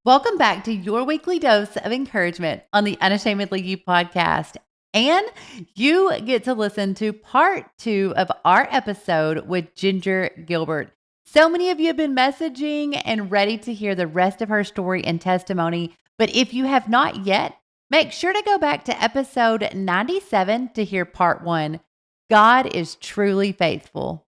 Welcome back to your weekly dose of encouragement on the Unashamedly You podcast. And you get to listen to part 2 of our episode with Ginger Gilbert. So many of you have been messaging and ready to hear the rest of her story and testimony. But if you have not yet, make sure to go back to episode 97 to hear part 1. God is truly faithful.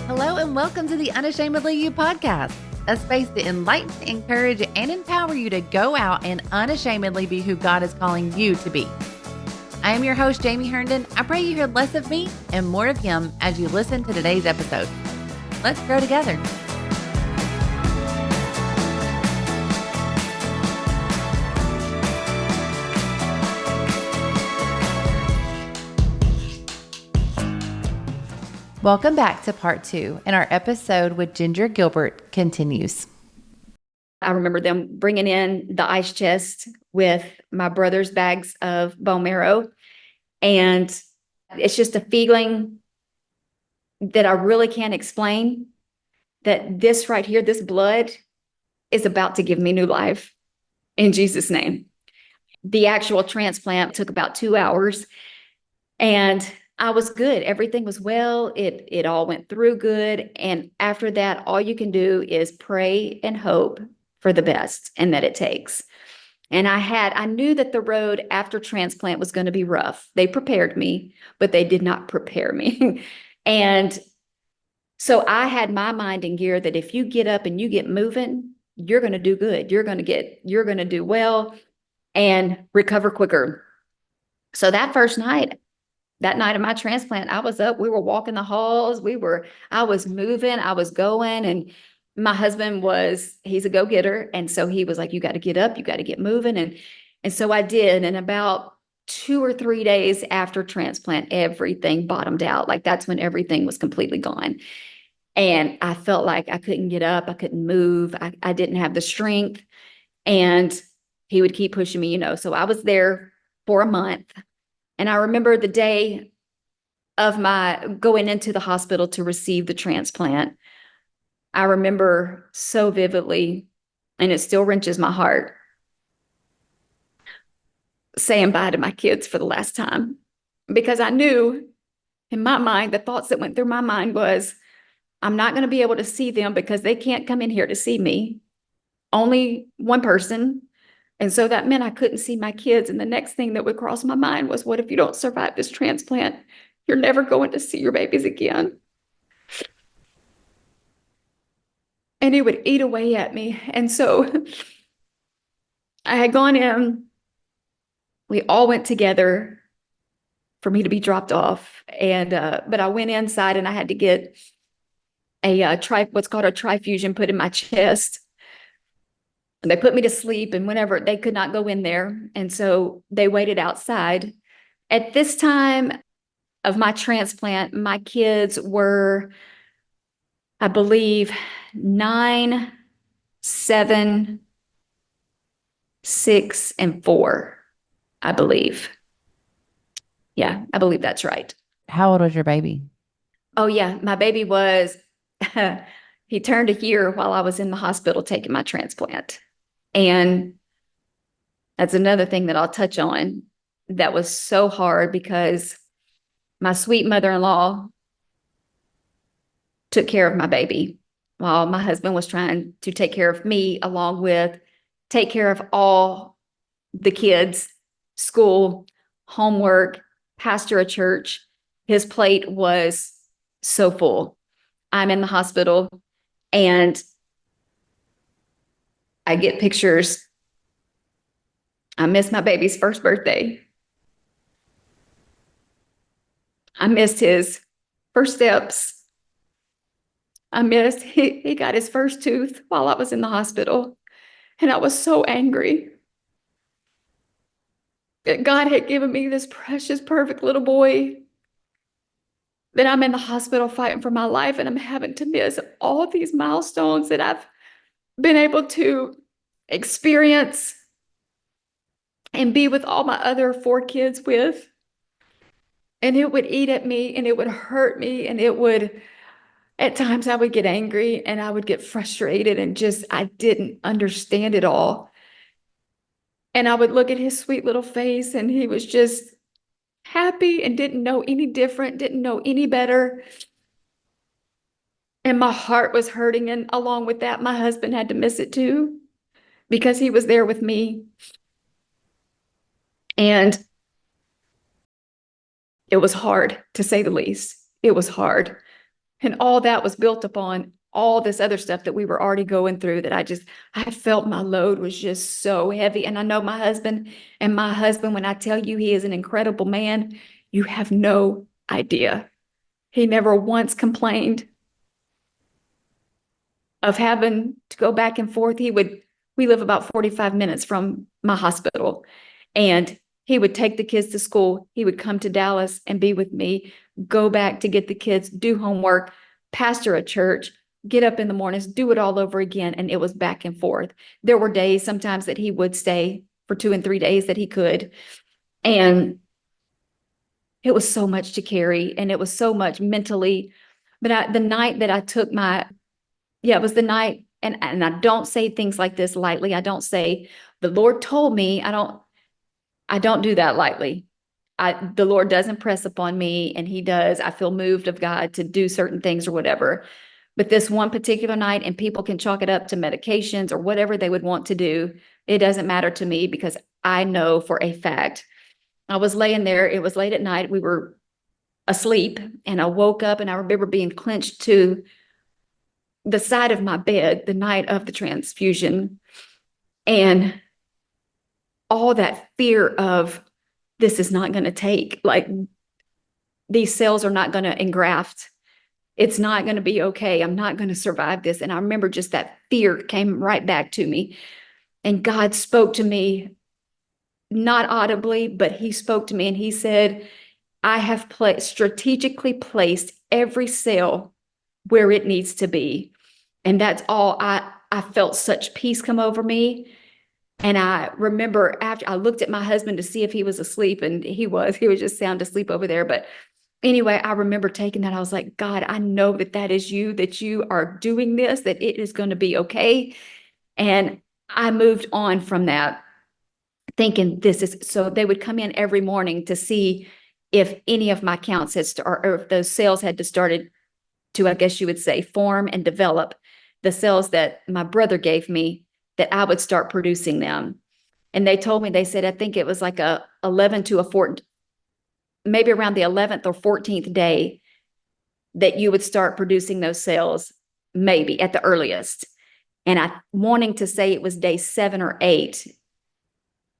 Hello and welcome to the Unashamedly You podcast, a space to enlighten, encourage, and empower you to go out and unashamedly be who God is calling you to be. I am your host, Jamie Herndon. I pray you hear less of me and more of Him as you listen to today's episode. Let's grow together. Welcome back to part 2, and our episode with Ginger Gilbert continues. I remember them bringing in the ice chest with my brother's bags of bone marrow. And it's just a feeling that I really can't explain, that this right here, this blood is about to give me new life in Jesus' name. The actual transplant took about 2 hours, and I was good. Everything was well. It all went through good. And after that, all you can do is pray and hope for the best and that it takes. And I knew that the road after transplant was going to be rough. They prepared me, but they did not prepare me. And so I had my mind in gear that if you get up and you get moving, you're going to do good. You're going to do well and recover quicker. So that night of my transplant, I was up, we were walking the halls, I was moving, I was going, and my husband he's a go-getter. And so he was like, you got to get up, you got to get moving. And so I did. And about 2 or 3 days after transplant, everything bottomed out. Like that's when everything was completely gone. And I felt like I couldn't get up, I couldn't move, I didn't have the strength. And he would keep pushing me, so I was there for a month. And I remember the day of my going into the hospital to receive the transplant. I remember so vividly, and it still wrenches my heart, saying bye to my kids for the last time. Because I knew in my mind, the thoughts that went through my mind was, I'm not going to be able to see them because they can't come in here to see me. Only one person. And so that meant I couldn't see my kids. And the next thing that would cross my mind was, what if you don't survive this transplant? You're never going to see your babies again. And it would eat away at me. And so I had gone in. We all went together for me to be dropped off. And but I went inside and I had to get what's called a trifusion put in my chest. And they put me to sleep, and whenever they could not go in there. And so they waited outside. At this time of my transplant, my kids were, I believe, 9, 7, 6, and 4, I believe. Yeah, I believe that's right. How old was your baby? Oh, yeah. My baby was, he turned a year while I was in the hospital taking my transplant. And that's another thing that I'll touch on that was so hard, because my sweet mother-in-law took care of my baby while my husband was trying to take care of me, along with take care of all the kids, school, homework, pastor a church. His plate was so full. I'm in the hospital and I get pictures. I missed my baby's first birthday. I missed his first steps. He got his first tooth while I was in the hospital. And I was so angry that God had given me this precious, perfect little boy, that I'm in the hospital fighting for my life, and I'm having to miss all of these milestones that I've been able to experience and be with all my other 4 kids with. And it would eat at me and it would hurt me. And at times I would get angry and I would get frustrated and I didn't understand it all. And I would look at his sweet little face and he was just happy and didn't know any different, didn't know any better. And my heart was hurting. And along with that, my husband had to miss it too, because he was there with me. And it was hard, to say the least. It was hard. And all that was built upon all this other stuff that we were already going through, that I felt my load was just so heavy. And I know my husband, when I tell you he is an incredible man, you have no idea. He never once complained of having to go back and forth. We live about 45 minutes from my hospital, and he would take the kids to school. He would come to Dallas and be with me, go back to get the kids, do homework, pastor a church, get up in the mornings, do it all over again. And it was back and forth. There were days sometimes that he would stay for 2 and 3 days that he could. And it was so much to carry, and it was so much mentally. But the night that I took it was the night, and I don't say things like this lightly. I don't say, the Lord told me. I don't do that lightly. The Lord does impress upon me, and he does. I feel moved of God to do certain things or whatever. But this one particular night, and people can chalk it up to medications or whatever they would want to do, it doesn't matter to me, because I know for a fact. I was laying there. It was late at night. We were asleep, and I woke up, and I remember being clenched to the side of my bed the night of the transfusion, and all that fear of, this is not going to take, like, these cells are not going to engraft. It's not going to be okay. I'm not going to survive this. And I remember just that fear came right back to me. And God spoke to me, not audibly, but he spoke to me, and he said, I have strategically placed every cell where it needs to be. And that's all. I felt such peace come over me. And I remember, after I looked at my husband to see if he was asleep, and he was just sound asleep over there. But anyway, I remember taking that. I was like, God, I know that is you, that you are doing this, that it is going to be okay. And I moved on from that, thinking so they would come in every morning to see if any of my counts or if those cells had started to, I guess you would say, form and develop. The cells that my brother gave me, that I would start producing them. And they told me, they said, I think it was like 11 to 14, maybe around the 11th or 14th day, that you would start producing those cells, maybe at the earliest. And I wanting to say it was day 7 or 8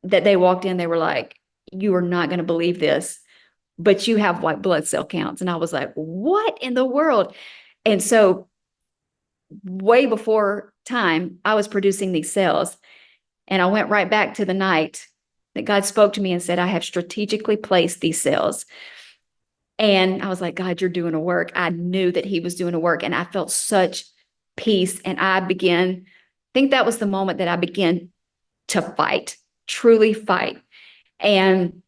that they walked in. They were like, you are not going to believe this, but you have white blood cell counts. And I was like, what in the world? And so way before time, I was producing these cells. And I went right back to the night that God spoke to me and said, I have strategically placed these cells. And I was like, God, you're doing a work. I knew that he was doing a work, and I felt such peace. And I think that was the moment that I began to fight, truly fight. And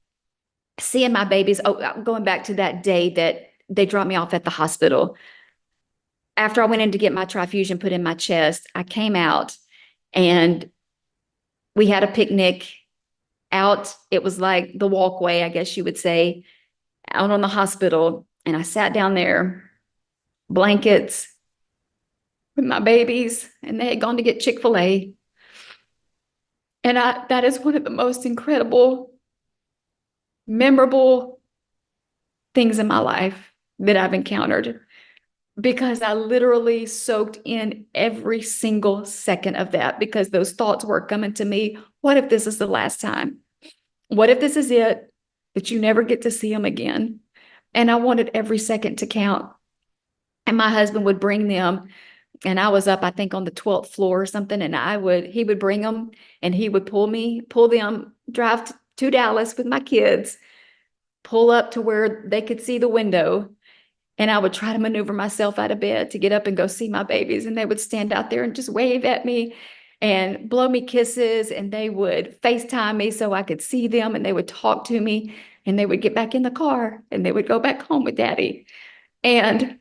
seeing my babies, going back to that day that they dropped me off at the hospital. After I went in to get my transfusion put in my chest, I came out, and we had a picnic out. It was like the walkway, I guess you would say, out on the hospital. And I sat down there, blankets, with my babies, and they had gone to get Chick-fil-A. And that is one of the most incredible, memorable things in my life that I've encountered, because I literally soaked in every single second of that, because those thoughts were coming to me. What if this is the last time? What if this is it, that you never get to see them again? And I wanted every second to count. And my husband would bring them, and I was up, I think, on the 12th floor or something. And he would bring them, and he would pull them, drive to Dallas with my kids, pull up to where they could see the window. And I would try to maneuver myself out of bed to get up and go see my babies. And they would stand out there and just wave at me. and blow me kisses, and they would FaceTime me so I could see them, and they would talk to me, and they would get back in the car and they would go back home with daddy. And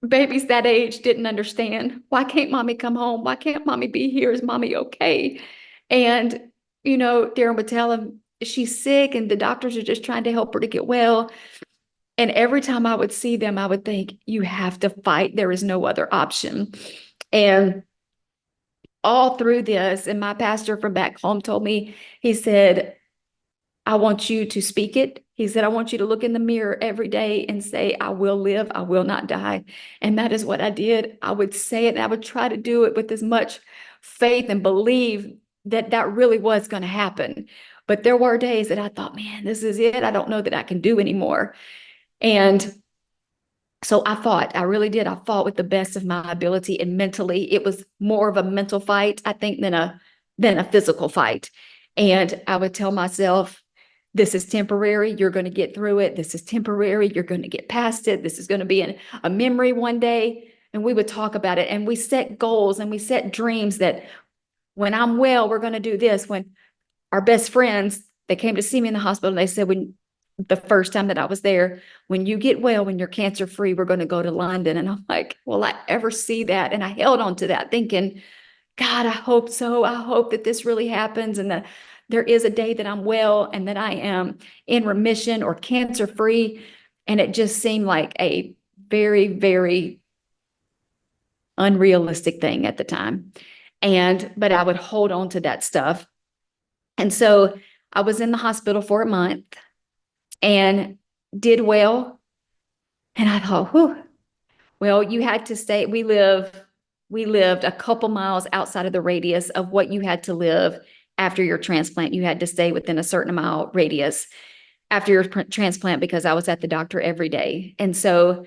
babies that age didn't understand. Why can't mommy come home? Why can't mommy be here? Is mommy okay? And, Darren would tell him, she's sick and the doctors are just trying to help her to get well. And every time I would see them, I would think, you have to fight. There is no other option. And all through this, and my pastor from back home told me, he said, I want you to speak it. He said, I want you to look in the mirror every day and say, I will live, I will not die. And that is what I did. I would say it, and I would try to do it with as much faith and believe that that really was going to happen. But there were days that I thought, man, this is it. I don't know that I can do anymore. And so I fought. I really did. I fought with the best of my ability, and mentally, it was more of a mental fight, I think, than a physical fight. And I would tell myself, this is temporary. You're going to get through it. This is temporary. You're going to get past it. This is going to be a memory one day. And we would talk about it, and we set goals and we set dreams that when I'm well, we're going to do this. When our best friends, they came to see me in the hospital, and they said, when the first time that I was there, when you get well, when you're cancer free, we're going to go to London. And I'm like, will I ever see that? And I held on to that thinking, God, I hope so. I hope that this really happens, and that there is a day that I'm well and that I am in remission or cancer free. And it just seemed like a very, very unrealistic thing at the time. But I would hold on to that stuff. And so I was in the hospital for a month and did well. And I thought, whew, well, you had to stay. We lived a couple miles outside of the radius of what you had to live after your transplant. You had to stay within a certain mile radius after your transplant, because I was at the doctor every day. And so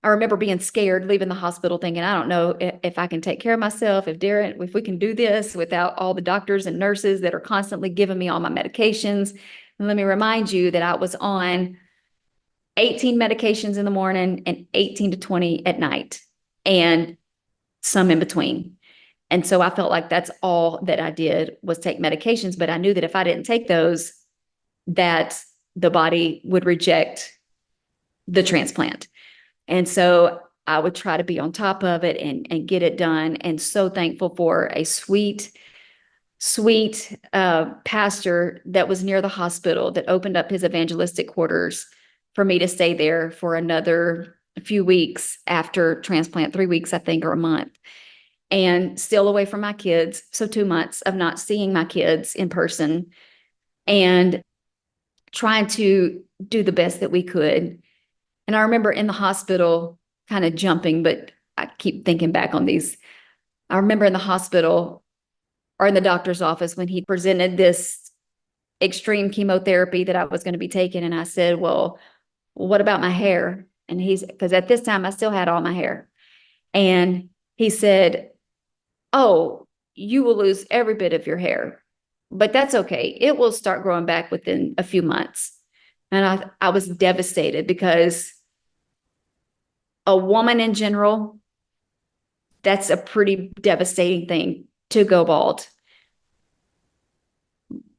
I remember being scared, leaving the hospital thinking, I don't know if I can take care of myself, if we can do this without all the doctors and nurses that are constantly giving me all my medications. And let me remind you that I was on 18 medications in the morning and 18 to 20 at night, and some in between. And so I felt like that's all that I did was take medications. But I knew that if I didn't take those, that the body would reject the transplant. And so I would try to be on top of it and get it done. And so thankful for a sweet pastor that was near the hospital that opened up his evangelistic quarters for me to stay there for another few weeks after transplant, 3 weeks, I think, or a month, and still away from my kids. So 2 months of not seeing my kids in person and trying to do the best that we could. And I remember in the hospital kind of jumping, but I keep thinking back on these. I remember in the hospital or in the doctor's office when he presented this extreme chemotherapy that I was going to be taking. And I said, well, what about my hair? And because at this time I still had all my hair. And he said, oh, you will lose every bit of your hair, but that's okay. It will start growing back within a few months. And I was devastated, because a woman in general, that's a pretty devastating thing to go bald.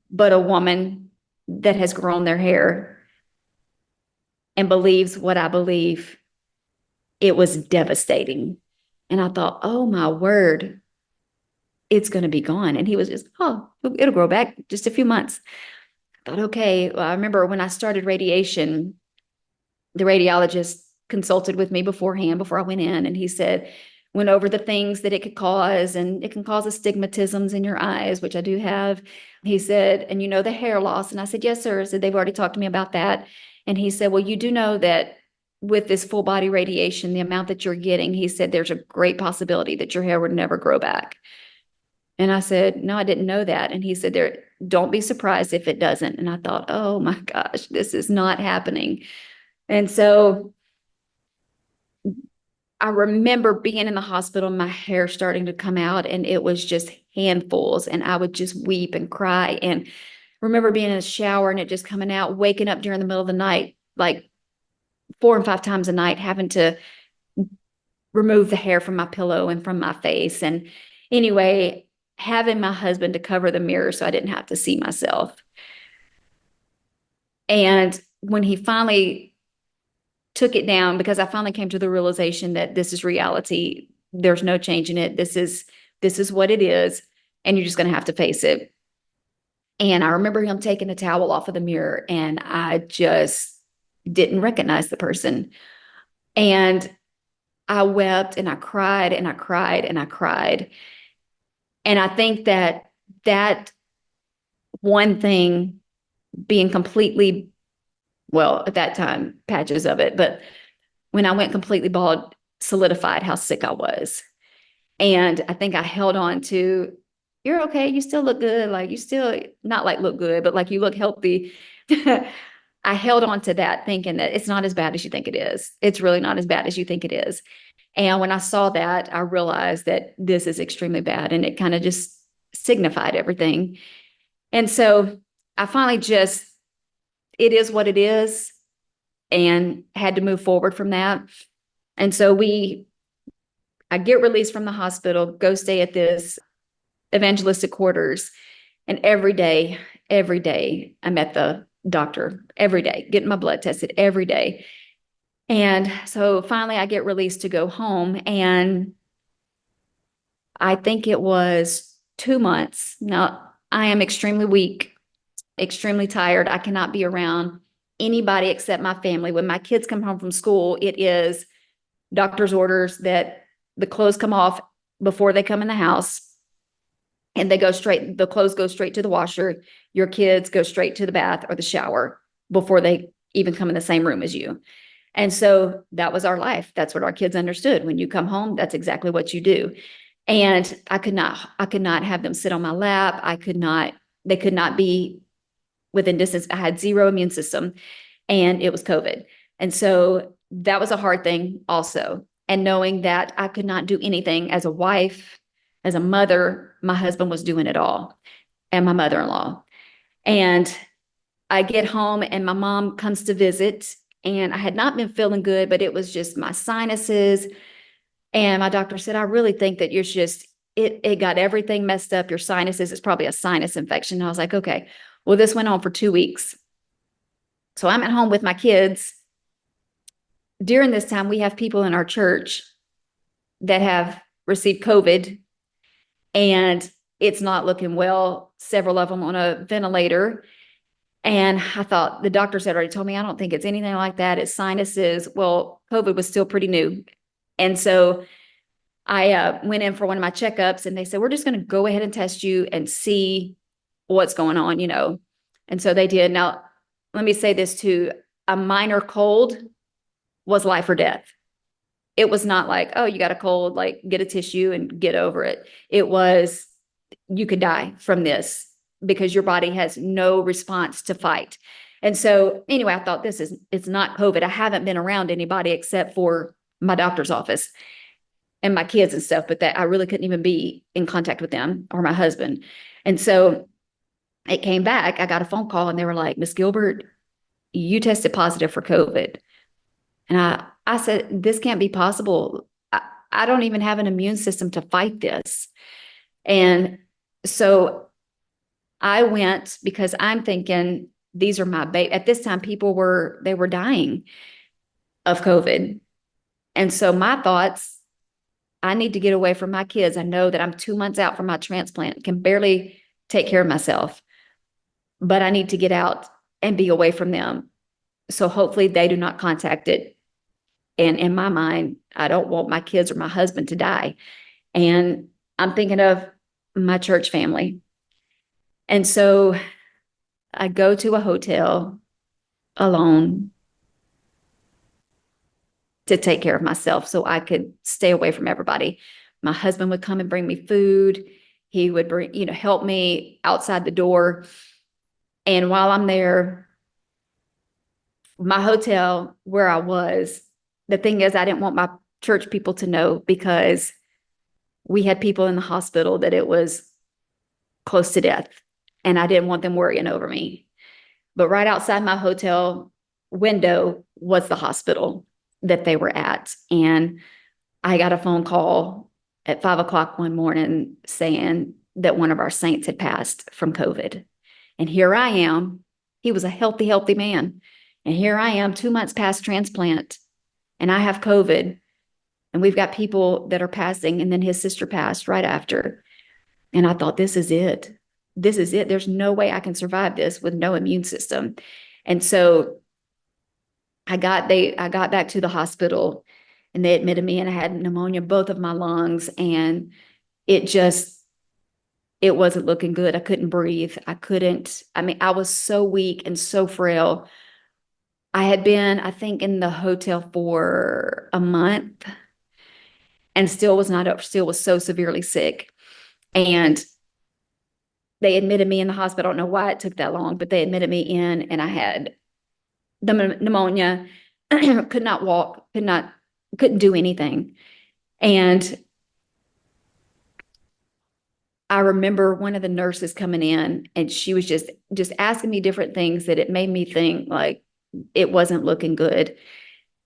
But a woman that has grown their hair and believes what I believe, it was devastating. And I thought, oh my word, it's going to be gone. And he was just, oh, it'll grow back just a few months. I thought, okay. Well, I remember when I started radiation, the radiologist consulted with me beforehand, before I went in, and he went over the things that it could cause, and it can cause astigmatisms in your eyes, which I do have. He said, and the hair loss. And I said, yes, sir. I said, they've already talked to me about that. And he said, well, you do know that with this full body radiation, the amount that you're getting, he said, there's a great possibility that your hair would never grow back. And I said, no, I didn't know that. And he said, don't be surprised if it doesn't. And I thought, oh my gosh, this is not happening. And so I remember being in the hospital, my hair starting to come out, and it was just handfuls, and I would just weep and cry. And remember being in a shower and it just coming out, waking up during the middle of the night, like 4 and 5 times a night, having to remove the hair from my pillow and from my face. And Anyway, having my husband to cover the mirror so I didn't have to see myself. And when he finally took it down, because I finally came to the realization that this is reality, there's no changing it. This is what it is, and you're just going to have to face it. And I remember him taking the towel off of the mirror, and I just didn't recognize the person. And I wept and I cried and I cried and I cried. And I think that that one thing being completely, well, at that time, patches of it, but when I went completely bald, solidified how sick I was. And I think I held on to, you're okay, you still look good. Like you still, not like look good, but like you look healthy. I held on to that thinking that it's not as bad as you think it is. It's really not as bad as you think it is. And when I saw that, I realized that this is extremely bad, and it kind of just signified everything. And so I finally just, it is what it is, and had to move forward from that. And so I get released from the hospital, go stay at this evangelistic quarters. And every day, I'm at the doctor every day, getting my blood tested every day. And so finally, I get released to go home. And I think it was 2 months. Now, I am extremely weak, extremely tired. I cannot be around anybody except my family. When my kids come home from school, it is doctor's orders that the clothes come off before they come in the house, and the clothes go straight to the washer. Your kids go straight to the bath or the shower before they even come in the same room as you. And so that was our life. That's what our kids understood. When you come home, that's exactly what you do. And I could not have them sit on my lap. They could not be within distance. I had zero immune system, and it was COVID. And so that was a hard thing also. And knowing that I could not do anything as a wife, as a mother, my husband was doing it all, and my mother-in-law. And I get home and my mom comes to visit, and I had not been feeling good, but it was just my sinuses. And my doctor said, I really think that it got everything messed up. Your sinuses, it's probably a sinus infection. And I was like, okay, well, this went on for 2 weeks. So I'm at home with my kids. During this time, we have people in our church that have received COVID, and it's not looking well. Several of them on a ventilator. And I thought, the doctors had already told me, I don't think it's anything like that. It's sinuses. Well, COVID was still pretty new. And so I went in for one of my checkups, and they said, we're just going to go ahead and test you and see what's going on. And so they did. Now, let me say this too. A minor cold was life or death. It was not like, oh, you got a cold, like get a tissue and get over it. It was, you could die from this because your body has no response to fight. And so anyway, I thought it's not COVID. I haven't been around anybody except for my doctor's office and my kids and stuff, but that I really couldn't even be in contact with them or my husband. And so it came back. I got a phone call, and they were like, Miss Gilbert, you tested positive for COVID. And I said, this can't be possible. I don't even have an immune system to fight this. And so I went, because I'm thinking, these are my baby. At this time, they were dying of COVID. And so my thoughts, I need to get away from my kids. I know that I'm 2 months out from my transplant, can barely take care of myself, but I need to get out and be away from them. So hopefully they do not contact it. And in my mind, I don't want my kids or my husband to die. And I'm thinking of my church family. And so I go to a hotel alone to take care of myself so I could stay away from everybody. My husband would come and bring me food. He would help me outside the door. And while I'm there, my hotel where I was, the thing is, I didn't want my church people to know, because we had people in the hospital that it was close to death, and I didn't want them worrying over me. But right outside my hotel window was the hospital that they were at. And I got a phone call, at 5 o'clock one morning saying that one of our saints had passed from COVID. And here I am. He was a healthy, healthy man. And here I am 2 months past transplant, and I have COVID. And we've got people that are passing. And then his sister passed right after. And I thought, this is it. This is it. There's no way I can survive this with no immune system. And so I got back to the hospital, and they admitted me, and I had pneumonia, both of my lungs. And it wasn't looking good. I couldn't breathe. I was so weak and so frail. I had been, I think, in the hotel for a month and still was not up, still was so severely sick. And they admitted me in the hospital. I don't know why it took that long, but they admitted me in, and I had the pneumonia, could not walk, couldn't do anything. And I remember one of the nurses coming in, and she was just asking me different things that it made me think like it wasn't looking good.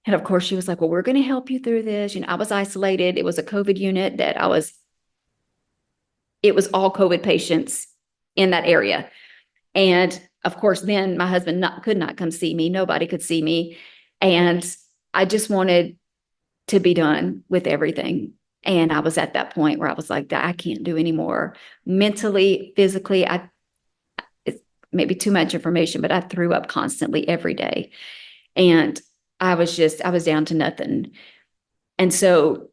And of course she was like, well, we're going to help you through this. I was isolated. It was a COVID unit it was all COVID patients in that area. And of course, then my husband could not come see me. Nobody could see me. And I just wanted to be done with everything. And I was at that point where I was like, I can't do anymore. Mentally, physically, it's maybe too much information, but I threw up constantly every day. And I was down to nothing. And so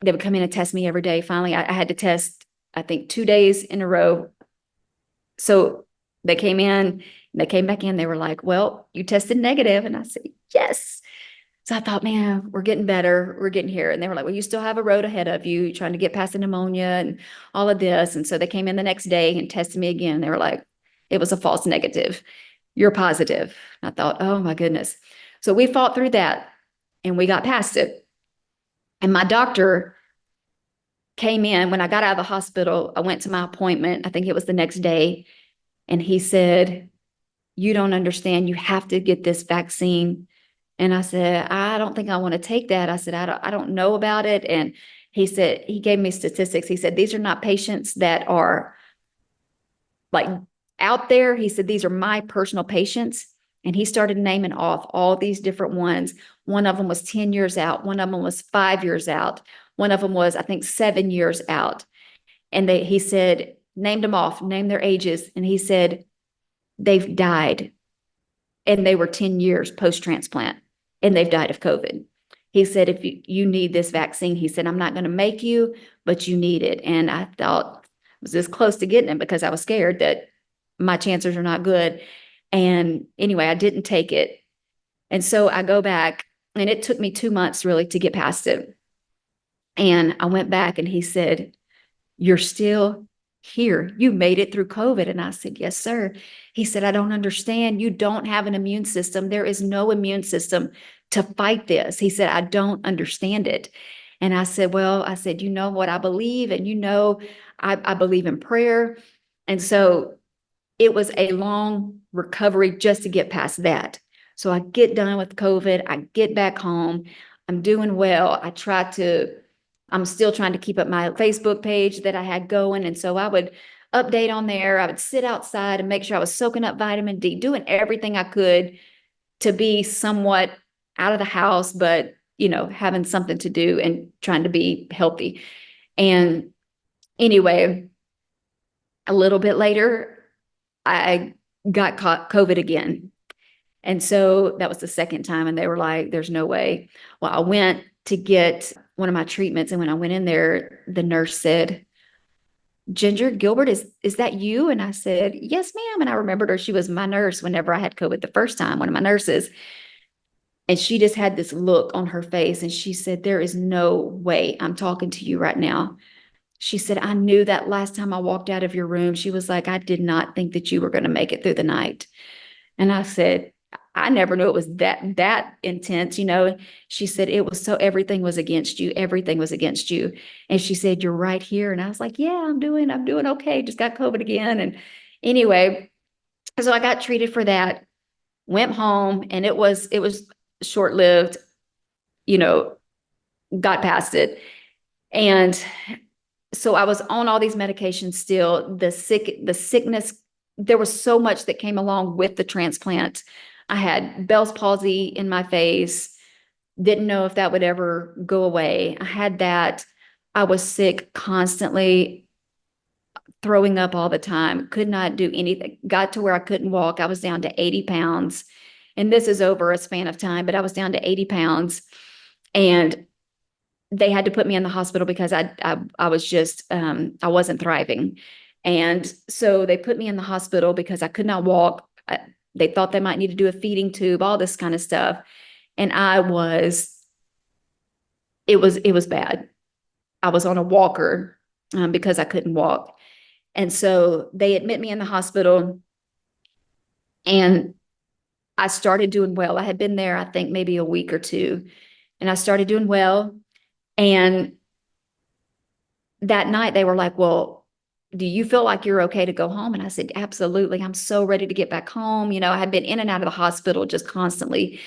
they would come in and test me every day. Finally, I had to test, I think, 2 days in a row. So they came in, they came back in, they were like, well, you tested negative. And I said, yes. So I thought, man, we're getting better. We're getting here. And they were like, well, you still have a road ahead of you, trying to get past the pneumonia and all of this. And so they came in the next day and tested me again. They were like, it was a false negative. You're positive. I thought, oh my goodness. So we fought through that and we got past it. And my doctor came in when I got out of the hospital. I went to my appointment. I think it was the next day. And he said, you don't understand. You have to get this vaccine. And I said, I don't think I want to take that. I said, I don't know about it. And he said, he gave me statistics. He said, these are not patients that are like out there. He said, these are my personal patients. And he started naming off all these different ones. One of them was 10 years out. One of them was 5 years out. One of them was, I think, 7 years out. And he said, named them off, named their ages. And he said, they've died. And they were 10 years post-transplant. And they've died of COVID. He said, if you need this vaccine, he said, I'm not going to make you, but you need it. And I thought I was this close to getting it because I was scared that my chances are not good. And anyway, I didn't take it. And so I go back, and it took me 2 months really to get past it. And I went back, and he said, you're still here. You made it through COVID. And I said, yes, sir. He said, I don't understand. You don't have an immune system. There is no immune system to fight this. He said, I don't understand it. And I said, well, you know what I believe, and I believe in prayer. And so it was a long recovery just to get past that. So I get done with COVID. I get back home. I'm doing well. I'm still trying to keep up my Facebook page that I had going. And so I would update on there. I would sit outside and make sure I was soaking up vitamin D, doing everything I could to be somewhat out of the house, but, having something to do and trying to be healthy. And anyway, a little bit later, I got caught COVID again. And so that was the second time. And they were like, there's no way. Well, I went to get one of my treatments. And when I went in there, the nurse said, Ginger, Gilbert, is that you? And I said, yes, ma'am. And I remembered her. She was my nurse whenever I had COVID the first time, one of my nurses. And she just had this look on her face. And she said, there is no way I'm talking to you right now. She said, I knew that last time I walked out of your room. She was like, I did not think that you were going to make it through the night. And I said, I never knew it was that intense. She said, it was so everything was against you. Everything was against you. And she said, you're right here. And I was like, yeah, I'm doing okay. Just got COVID again. And anyway, so I got treated for that, went home, and it was short-lived, got past it. And so I was on all these medications still. The sickness, there was so much that came along with the transplant. I had Bell's palsy in my face, didn't know if that would ever go away. I had that. I was sick constantly, throwing up all the time, could not do anything, got to where I couldn't walk. I was down to 80 pounds. And this is over a span of time, but I was down to 80 pounds. And they had to put me in the hospital because I was just I wasn't thriving. And so they put me in the hospital because I could not walk. They thought they might need to do a feeding tube, all this kind of stuff. And it was bad. I was on a walker because I couldn't walk. And so they admit me in the hospital, and I started doing well. I had been there, I think, maybe a week or two, and I started doing well. And that night they were like, well, do you feel like you're okay to go home? And I said, absolutely. I'm so ready to get back home. I had been in and out of the hospital just constantly.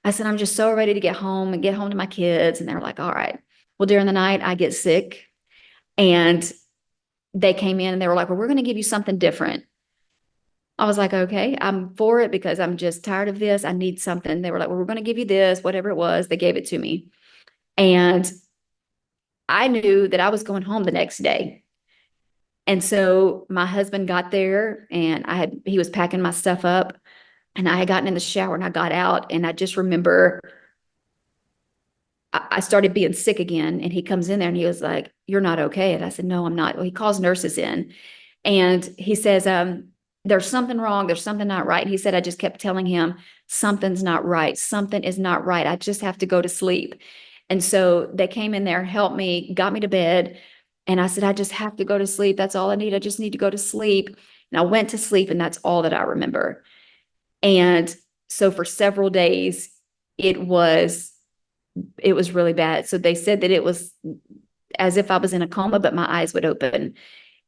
I said, I'm just so ready to get home and get home to my kids. And they were like, all right. Well, during the night, I get sick, and they came in and they were like, well, we're going to give you something different. I was like, okay, I'm for it because I'm just tired of this. I need something. They were like, well, we're going to give you this, whatever it was. They gave it to me. And I knew that I was going home the next day. And so my husband got there, and he was packing my stuff up, and I had gotten in the shower and I got out, and I just remember I started being sick again, and he comes in there and he was like, you're not okay. And I said, no, I'm not. Well, he calls nurses in, and he says, there's something wrong. There's something not right. And he said, I just kept telling him, something's not right. Something is not right. I just have to go to sleep. And so they came in there, helped me, got me to bed. And I said, I just have to go to sleep. That's all I need. I just need to go to sleep. And I went to sleep, and that's all that I remember. And so for several days, it was really bad. So they said that it was as if I was in a coma, but my eyes would open.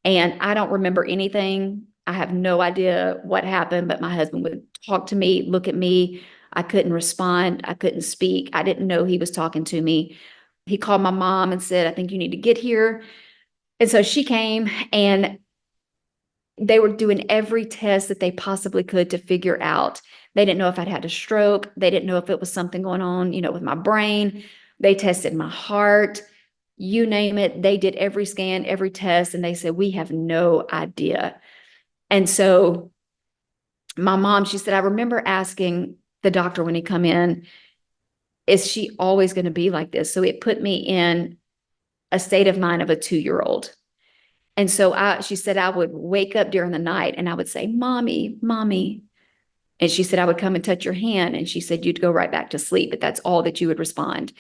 And I don't remember anything. I have no idea what happened, but my husband would talk to me, look at me. I couldn't respond. I couldn't speak. I didn't know he was talking to me. He called my mom and said, I think you need to get here. And so she came, and they were doing every test that they possibly could to figure out. They didn't know if I'd had a stroke. They didn't know if it was something going on, with my brain. They tested my heart, you name it. They did every scan, every test, and they said, we have no idea. And so my mom, she said, I remember asking the doctor when he come in, is she always going to be like this? So it put me in a state of mind of a 2-year-old. And so she said, I would wake up during the night and I would say, mommy, mommy. And she said, I would come and touch your hand. And she said, you'd go right back to sleep, but that's all that you would respond.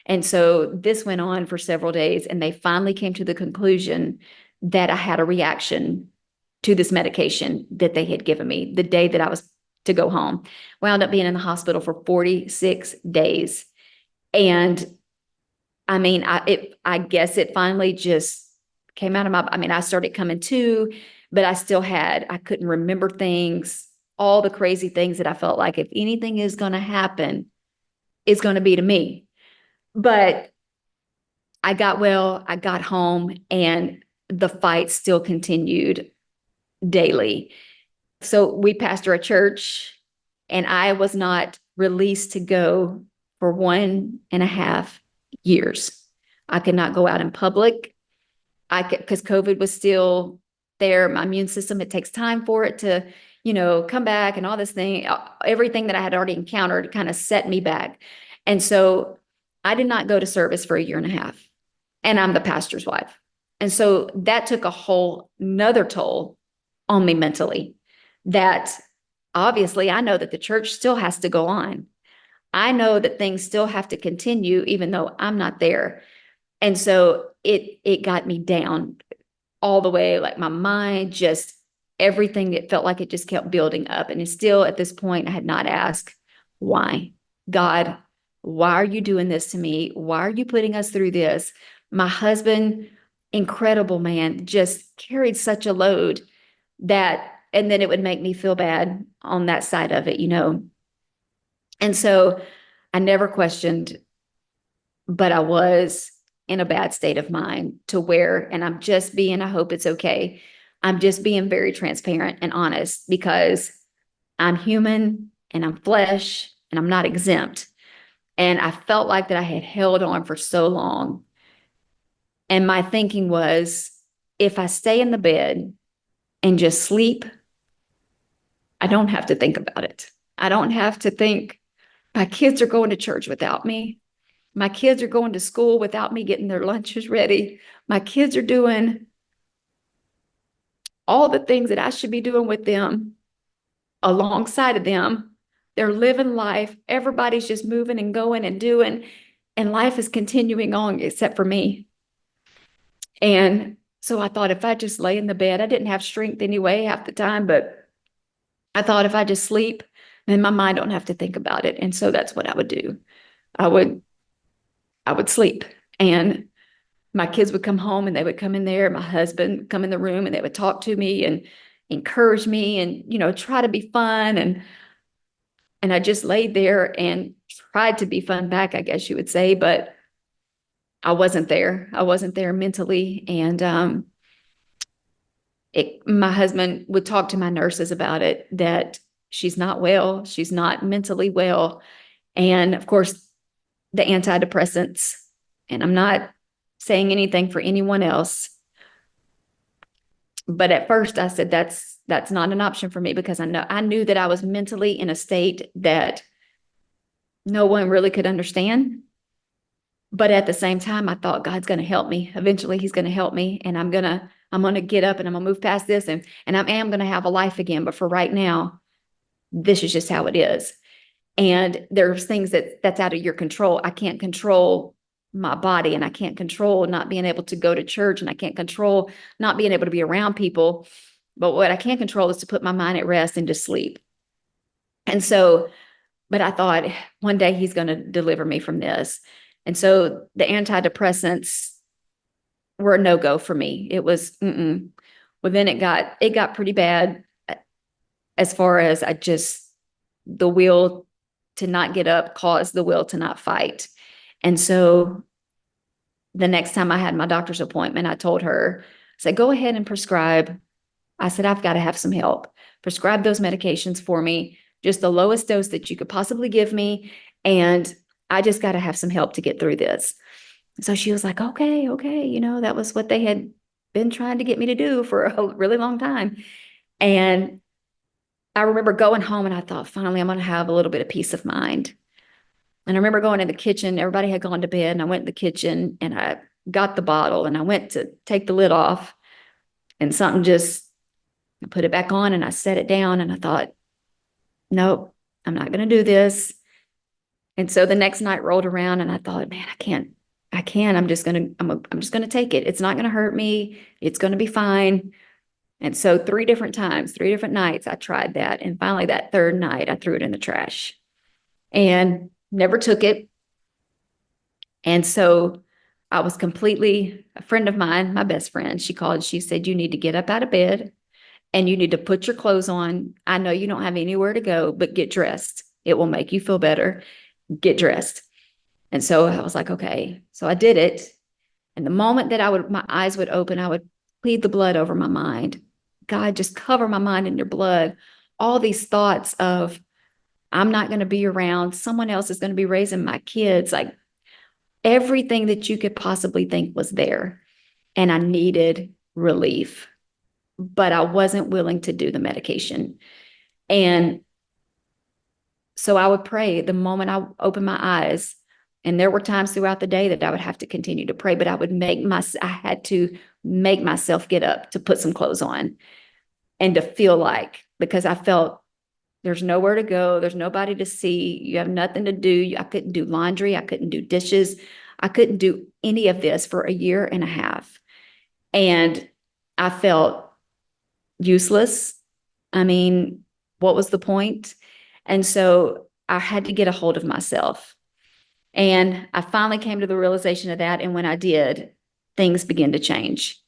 And so this went on for several days, and they finally came to the conclusion that I had a reaction to this medication that they had given me the day that I was to go home. Wound up being in the hospital for 46 days. And I mean, I guess it finally just came out of I started coming to, but I couldn't remember things, all the crazy things that I felt like if anything is going to happen, it's going to be to me. But I got well, I got home, and the fight still continued daily. So we pastor a church, and I was not released to go for 1.5 years. I could not go out in public. Because COVID was still there. My immune system, it takes time for it to, come back, and all this thing, everything that I had already encountered kind of set me back. And so I did not go to service for 1.5 years, and I'm the pastor's wife. And so that took a whole nother toll on me mentally, that obviously I know that the church still has to go on. I know that things still have to continue, even though I'm not there. And so it got me down all the way, like my mind, just everything. It felt like it just kept building up. And it's still at this point, I had not asked, why? God, why are you doing this to me? Why are you putting us through this? My husband, incredible man, just carried such a load and then it would make me feel bad on that side of it, And so I never questioned, but I was in a bad state of mind to where, and I'm just being, I hope it's okay. I'm just being very transparent and honest because I'm human and I'm flesh and I'm not exempt. And I felt like that I had held on for so long. And my thinking was, if I stay in the bed and just sleep, I don't have to think about it. I don't have to think my kids are going to church without me. My kids are going to school without me getting their lunches ready. My kids are doing all the things that I should be doing with them alongside of them. They're living life. Everybody's just moving and going and doing, and life is continuing on except for me. And so I thought if I just lay in the bed, I didn't have strength anyway half the time, but I thought if I just sleep, then my mind don't have to think about it. And so that's what I would do. I would sleep, and my kids would come home and they would come in there. My husband would come in the room and they would talk to me and encourage me and, try to be fun. And I just laid there and tried to be fun back, I guess you would say, but I wasn't there. I wasn't there mentally. And my husband would talk to my nurses about it, that she's not well. She's not mentally well. And of course, the antidepressants, and I'm not saying anything for anyone else, but at first I said, that's not an option for me, because I knew that I was mentally in a state that no one really could understand. But at the same time, I thought God's going to help me. Eventually he's going to help me, and I'm going to get up and I'm going to move past this, and I am going to have a life again. But for right now, this is just how it is. And there's things that's out of your control. I can't control my body, and I can't control not being able to go to church, and I can't control not being able to be around people. But what I can control is to put my mind at rest and just sleep. And so, but I thought one day he's going to deliver me from this. And so the antidepressants were a no-go for me. It was, well, then it got pretty bad, as far as the will to not get up caused the will to not fight. And so the next time I had my doctor's appointment, I told her, I said, go ahead and prescribe. I said, I've got to have some help. Prescribe those medications for me, just the lowest dose that you could possibly give me. And I just got to have some help to get through this. So she was like, okay. That was what they had been trying to get me to do for a really long time. And I remember going home and I thought, finally, I'm going to have a little bit of peace of mind. And I remember going in the kitchen, everybody had gone to bed, and I went in the kitchen and I got the bottle and I went to take the lid off, and something just, I put it back on and I set it down, and I thought, nope, I'm not going to do this. And so the next night rolled around and I thought, man, I can't, I'm just going to take it. It's not going to hurt me. It's going to be fine. And so 3 different times, 3 different nights, I tried that. And finally that third night, I threw it in the trash and never took it. And so I was completely, a friend of mine, my best friend, she called, she said, you need to get up out of bed and you need to put your clothes on. I know you don't have anywhere to go, but get dressed. It will make you feel better. Get dressed. And so I was like, okay. So I did it. And the moment that my eyes would open, I would plead the blood over my mind. God, just cover my mind in your blood. All these thoughts of, I'm not going to be around. Someone else is going to be raising my kids. Like everything that you could possibly think was there. And I needed relief, but I wasn't willing to do the medication. And so I would pray the moment I opened my eyes. And there were times throughout the day that I would have to continue to pray, but I had to make myself get up to put some clothes on and to feel like, because I felt there's nowhere to go. There's nobody to see. You have nothing to do. I couldn't do laundry. I couldn't do dishes. I couldn't do any of this for 1.5 years. And I felt useless. I mean, what was the point? And so I had to get a hold of myself. And I finally came to the realization of that. And when I did, things began to change.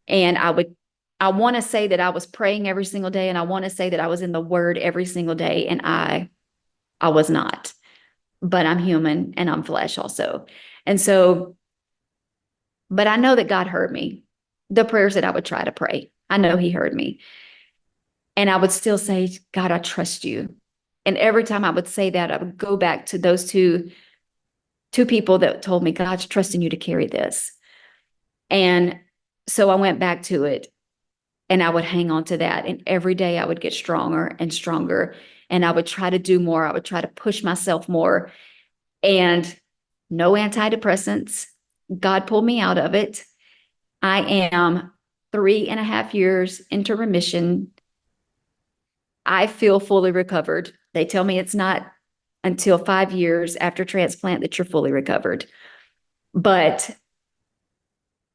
And I want to say that I was praying every single day. And I want to say that I was in the word every single day. And I was not, but I'm human and I'm flesh also. And so But I know that God heard me. The prayers that I would try to pray, I know he heard me. And I would still say, God, I trust you. And every time I would say that, I would go back to those two people that told me, God's trusting you to carry this. And so I went back to it and I would hang on to that. And every day I would get stronger and stronger. And I would try to do more. I would try to push myself more. And no antidepressants. God pulled me out of it. I am 3.5 years into remission. I feel fully recovered. They tell me it's not until 5 years after transplant that you're fully recovered. But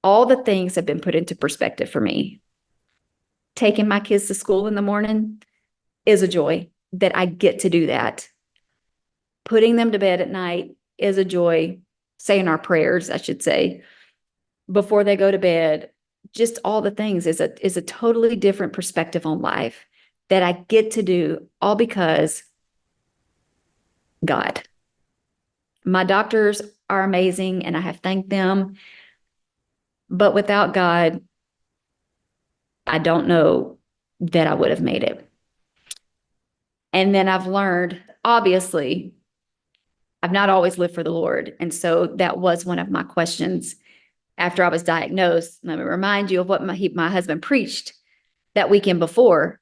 all the things have been put into perspective for me. Taking my kids to school in the morning is a joy that I get to do that. Putting them to bed at night is a joy. Saying our prayers, I should say, before they go to bed, just all the things is a totally different perspective on life that I get to do, all because God. My doctors are amazing and I have thanked them. But without God, I don't know that I would have made it. And then I've learned, obviously, I've not always lived for the Lord. And so that was one of my questions after I was diagnosed. Let me remind you of what my husband preached that weekend before.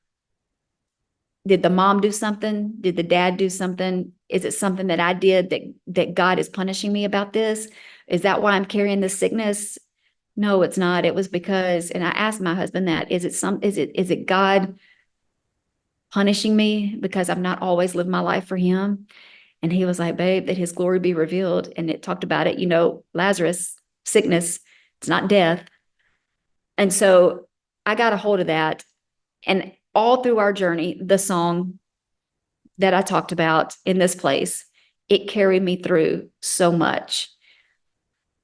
Did the mom do something? Did the dad do something? Is it something that I did that God is punishing me about this? Is that why I'm carrying this sickness? No, it's not. It was because, and I asked my husband that, is it God punishing me because I've not always lived my life for him? And he was like, babe, that his glory be revealed. And it talked about it, Lazarus, sickness, it's not death. And so I got a hold of that. And all through our journey, the song that I talked about in this place, it carried me through so much.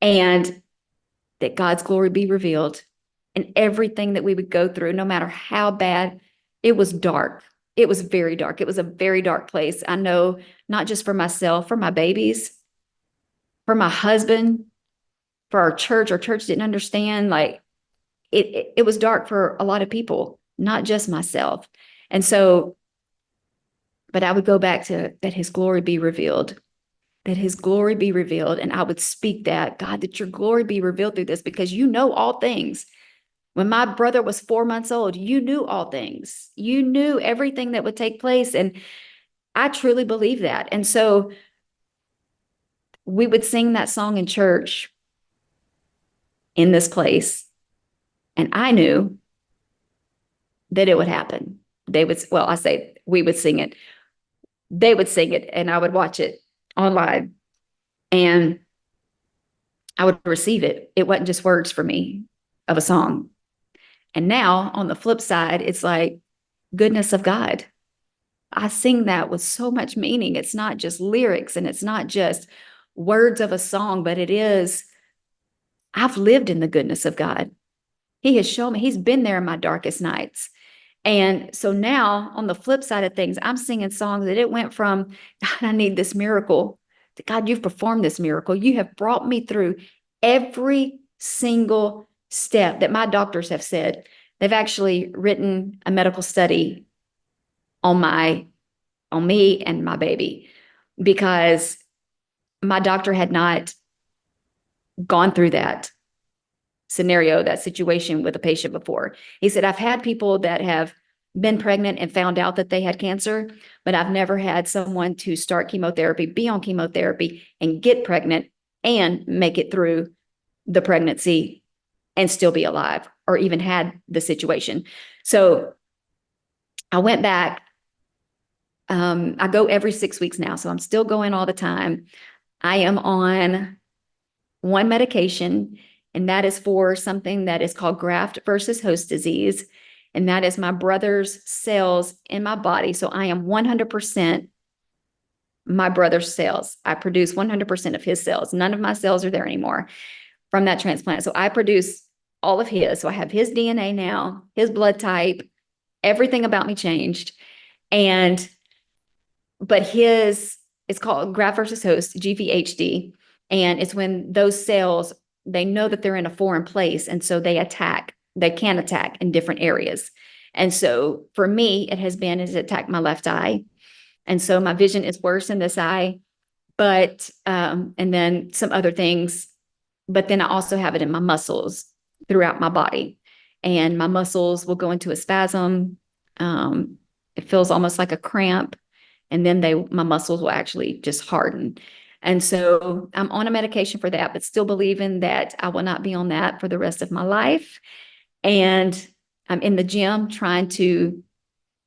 And that God's glory be revealed. And everything that we would go through, no matter how bad, it was dark. It was very dark. It was a very dark place. I know, not just for myself, for my babies, for my husband, for our church. Our church didn't understand. Like it was dark for a lot of people, not just myself. And so, but I would go back to that his glory be revealed, that his glory be revealed. And I would speak that, God, that your glory be revealed through this, because you know all things. When my brother was 4 months old, you knew all things. You knew everything that would take place. And I truly believe that. And so we would sing that song in church in this place. And I knew that it would happen. We would sing it. They would sing it and I would watch it online and I would receive it. It wasn't just words for me of a song. And now on the flip side, it's like goodness of God. I sing that with so much meaning. It's not just lyrics and it's not just words of a song, but I've lived in the goodness of God. He has shown me, he's been there in my darkest nights. And so now on the flip side of things, I'm singing songs that it went from, God, I need this miracle, to God, you've performed this miracle. You have brought me through every single step that my doctors have said. They've actually written a medical study on me and my baby, because my doctor had not gone through that scenario, that situation with a patient before. He said, I've had people that have been pregnant and found out that they had cancer, but I've never had someone to start chemotherapy, be on chemotherapy, and get pregnant and make it through the pregnancy and still be alive, or even had the situation. So I went back. I go every 6 weeks now, so I'm still going all the time. I am on one medication, and that is for something that is called graft versus host disease. And that is my brother's cells in my body. So I am 100% my brother's cells. I produce 100% of his cells. None of my cells are there anymore from that transplant. So I produce all of his. So I have his DNA now, his blood type, everything about me changed. But it's called graft versus host, GVHD. And it's when those cells they know that they're in a foreign place. And so they can attack in different areas. And so for me, it has been, it's attacked my left eye. And so my vision is worse in this eye, but, and then some other things, but then I also have it in my muscles throughout my body, and my muscles will go into a spasm. It feels almost like a cramp, and then my muscles will actually just harden. And so I'm on a medication for that, but still believing that I will not be on that for the rest of my life. And I'm in the gym trying to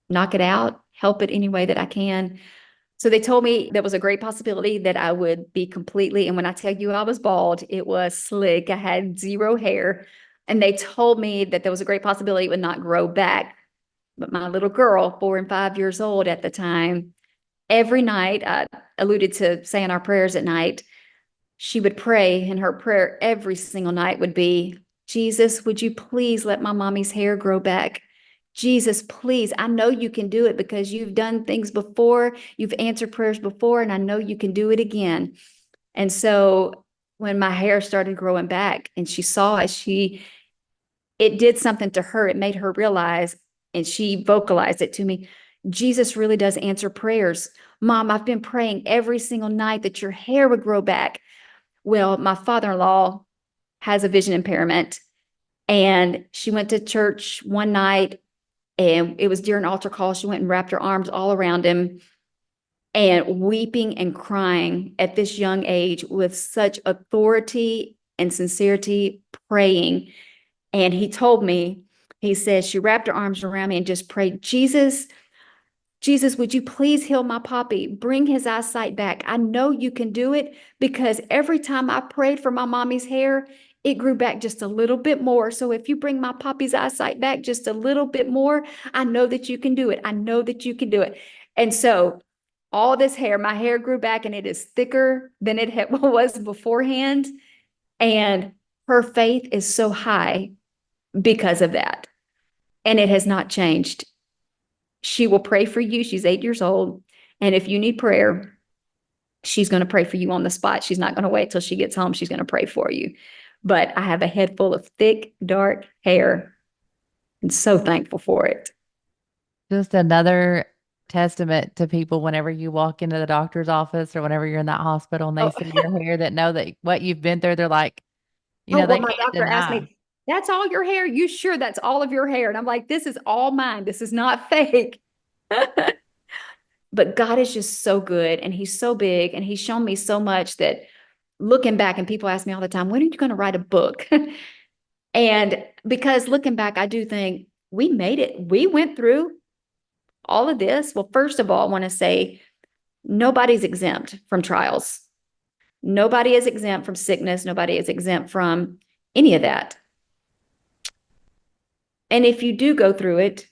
knock it out, help it any way that I can. So they told me there was a great possibility that I would be completely, and when I tell you I was bald, it was slick. I had zero hair. And they told me that there was a great possibility it would not grow back. But my little girl, 4 and 5 years old at the time, every night, I alluded to saying our prayers at night. She would pray, and her prayer every single night would be, Jesus, would you please let my mommy's hair grow back? Jesus, please. I know you can do it because you've done things before. You've answered prayers before, and I know you can do it again. And so when my hair started growing back and she saw it, it did something to her. It made her realize, and she vocalized it to me, Jesus really does answer prayers. Mom, I've been praying every single night that your hair would grow back. Well, my father-in-law has a vision impairment, and she went to church one night, and it was during altar call. She went and wrapped her arms all around him and weeping and crying at this young age with such authority and sincerity, praying. And he told me, he said, she wrapped her arms around me and just prayed, Jesus, Jesus, would you please heal my poppy? Bring his eyesight back. I know you can do it because every time I prayed for my mommy's hair, it grew back just a little bit more. So if you bring my poppy's eyesight back just a little bit more, I know that you can do it. I know that you can do it. And so all this hair, my hair grew back, and it is thicker than it was beforehand. And her faith is so high because of that. And it has not changed. She will pray for you. She's 8 years old. And if you need prayer, she's going to pray for you on the spot. She's not going to wait till she gets home. She's going to pray for you. But I have a head full of thick, dark hair, and so thankful for it. Just another testament to people whenever you walk into the doctor's office or whenever you're in that hospital and they Oh, see your hair, that know that what you've been through, they're like, oh, they well, my can't doctor asked deny. me, that's all your hair? You sure that's all of your hair? And I'm like, this is all mine. This is not fake. But God is just so good, and he's so big, and he's shown me so much that looking back, and people ask me all the time, when are you going to write a book? And because looking back, I do think we made it. We went through all of this. Well, first of all, I want to say nobody's exempt from trials. Nobody is exempt from sickness. Nobody is exempt from any of that. And if you do go through it,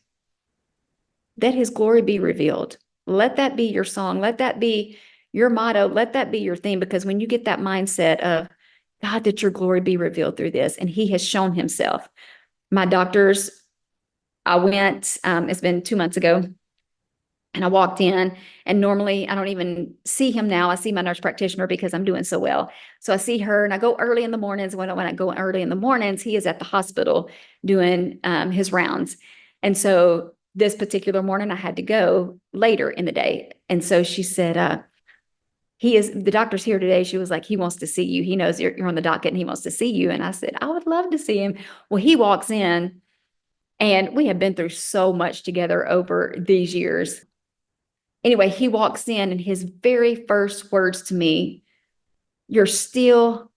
let his glory be revealed. Let that be your song. Let that be your motto. Let that be your theme. Because when you get that mindset of, God, that your glory be revealed through this, and he has shown himself. My doctors, I went, it's been 2 months ago, and I walked in, and normally I don't even see him now. I see my nurse practitioner because I'm doing so well. So I see her, and I go early in the mornings. When I go early in the mornings, he is at the hospital doing his rounds. And so this particular morning, I had to go later in the day. And so she said, the doctor's here today. She was like, he wants to see you. He knows you're on the docket, and he wants to see you. And I said, I would love to see him. Well, he walks in, and we have been through so much together over these years. Anyway, he walks in, and his very first words to me, you're still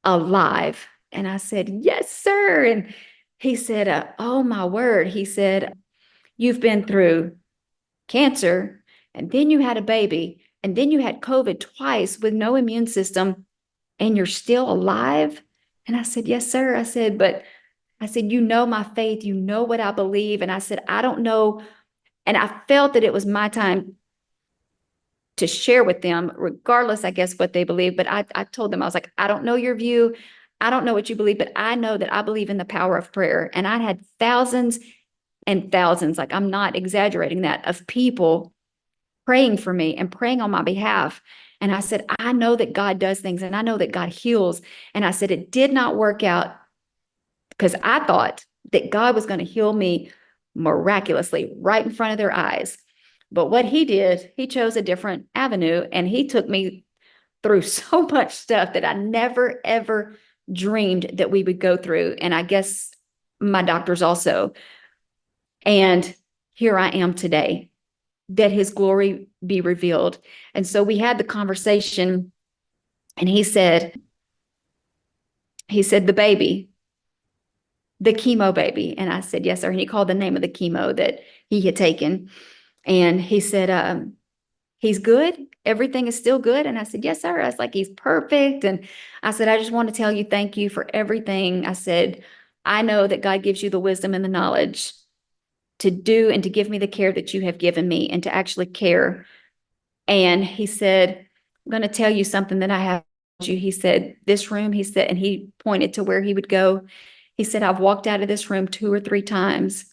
alive. And I said, yes, sir. And he said, oh, my word. He said, you've been through cancer, and then you had a baby, and then you had COVID twice with no immune system, and you're still alive. And I said, yes, sir. I said, you know my faith, you know what I believe. And I said, I don't know. And I felt that it was my time to share with them, regardless, I guess, what they believe. But I told them, I was like, I don't know your view. I don't know what you believe, but I know that I believe in the power of prayer. And I had thousands and thousands, like I'm not exaggerating that, of people praying for me and praying on my behalf. And I said, I know that God does things and I know that God heals. And I said, it did not work out because I thought that God was going to heal me miraculously right in front of their eyes. But what he did, he chose a different avenue and he took me through so much stuff that I never, ever dreamed that we would go through. And I guess my doctors also. And here I am today, that his glory be revealed. And so we had the conversation and he said, the chemo baby. And I said, yes, sir. And he called the name of the chemo that he had taken. And he said, he's good. Everything is still good. And I said, yes, sir. I was like, he's perfect. And I said, I just want to tell you, thank you for everything. I said, I know that God gives you the wisdom and the knowledge to do and to give me the care that you have given me and to actually care. And he said, I'm going to tell you something that I have told you. He said, this room, he said, and he pointed to where he would go. He said, I've walked out of this room 2 or 3 times.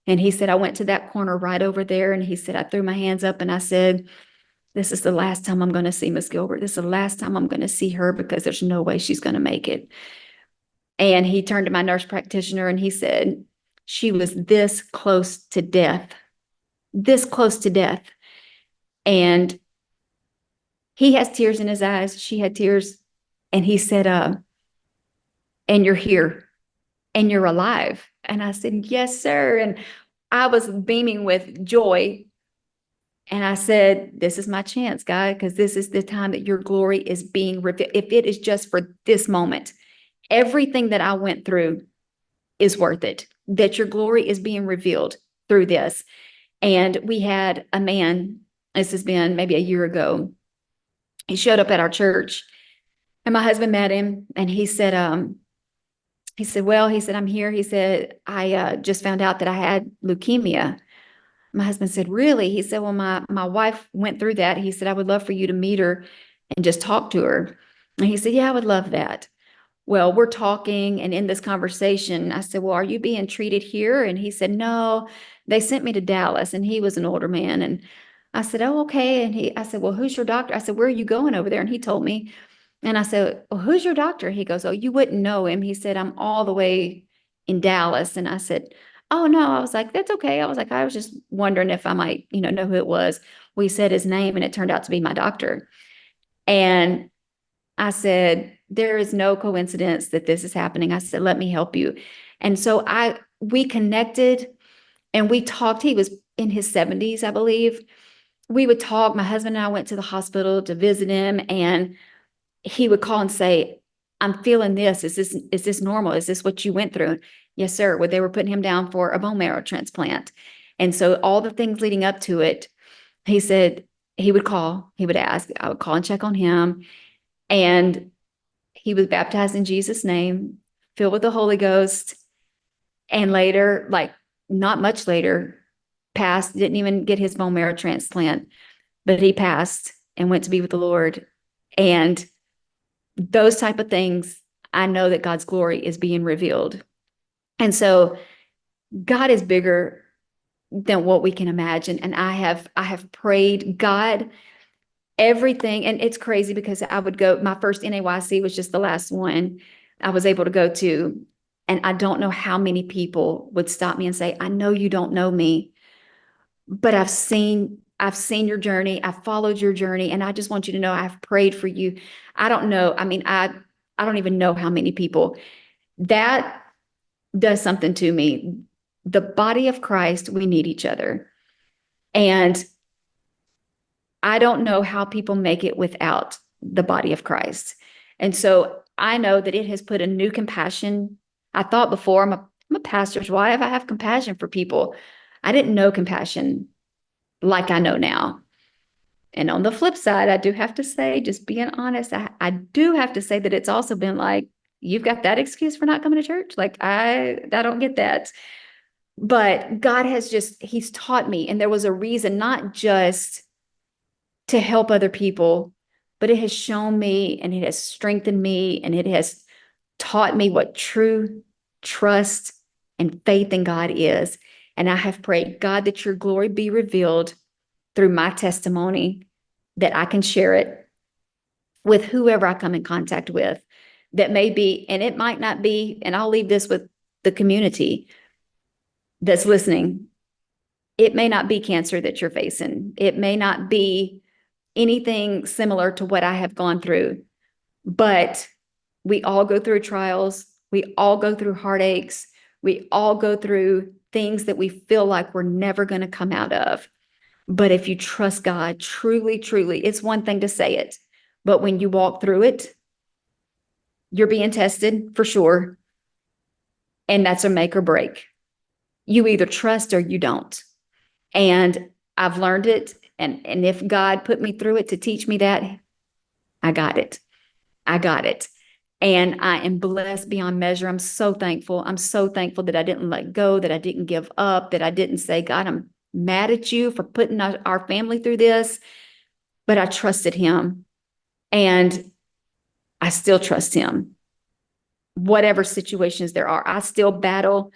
And he said, I went to that corner right over there. And he said, I threw my hands up and I said, this is the last time I'm going to see Miss Gilbert. This is the last time I'm going to see her because there's no way she's going to make it. And he turned to my nurse practitioner and he said, she was this close to death, this close to death. And he has tears in his eyes. She had tears. And he said, and you're here and you're alive. And I said, yes, sir. And I was beaming with joy. And I said, this is my chance, God, because this is the time that your glory is being revealed. If it is just for this moment, everything that I went through is worth it, that your glory is being revealed through this. And we had a man, this has been maybe a year ago. He showed up at our church and my husband met him and he said, well, he said, I'm here. He said, I just found out that I had leukemia. My husband said, really? He said, well, my wife went through that. He said, I would love for you to meet her and just talk to her. And he said, yeah, I would love that. Well, we're talking and in this conversation, I said, well, are you being treated here? And he said, no, they sent me to Dallas and he was an older man. And I said, oh, okay. And I said, well, who's your doctor? I said, where are you going over there? And he told me. And I said, well, who's your doctor? He goes, oh, you wouldn't know him. He said, I'm all the way in Dallas. And I said, oh, no. I was like, that's okay. I was like, I was just wondering if I might, know who it was. We said his name and it turned out to be my doctor. And I said, there is no coincidence that this is happening. I said, let me help you. And so we connected and we talked. He was in his 70s, I believe. We would talk. My husband and I went to the hospital to visit him and he would call and say, I'm feeling this. Is this normal? Is this what you went through? Yes, sir. Well, they were putting him down for a bone marrow transplant. And so all the things leading up to it, he said he would call, he would ask, I would call and check on him. And he was baptized in Jesus' name, filled with the Holy Ghost. And later, like not much later, passed, didn't even get his bone marrow transplant, but he passed and went to be with the Lord. And those type of things, I know that God's glory is being revealed. And so God is bigger than what we can imagine. And I have prayed, God, everything. And it's crazy because I would go, my first NAYC was just the last one I was able to go to. And I don't know how many people would stop me and say, I know you don't know me, but I've seen your journey. I've followed your journey. And I just want you to know I've prayed for you. I don't know. I mean, I don't even know how many people. That does something to me. The body of Christ, we need each other. And I don't know how people make it without the body of Christ. And so I know that it has put a new compassion. I thought before, I'm a pastor's wife. I have compassion for people. I didn't know compassion like I know now. And on the flip side, I do have to say, just being honest, I do have to say that it's also been like, you've got that excuse for not coming to church? Like, I don't get that. But God has he's taught me. And there was a reason, not just to help other people, but it has shown me and it has strengthened me and it has taught me what true trust and faith in God is. And I have prayed, God, that your glory be revealed through my testimony that I can share it with whoever I come in contact with. That may be, and it might not be, and I'll leave this with the community that's listening. It may not be cancer that you're facing. It may not be anything similar to what I have gone through, but we all go through trials. We all go through heartaches. We all go through things that we feel like we're never going to come out of. But if you trust God, truly, truly, it's one thing to say it, but when you walk through it, you're being tested for sure. And that's a make or break. You either trust or you don't. And I've learned it. And if God put me through it to teach me that, I got it. I got it. And I am blessed beyond measure. I'm so thankful. I'm so thankful that I didn't let go, that I didn't give up, that I didn't say, God, I'm mad at you for putting our family through this. But I trusted him. And I still trust him. Whatever situations there are, I still battle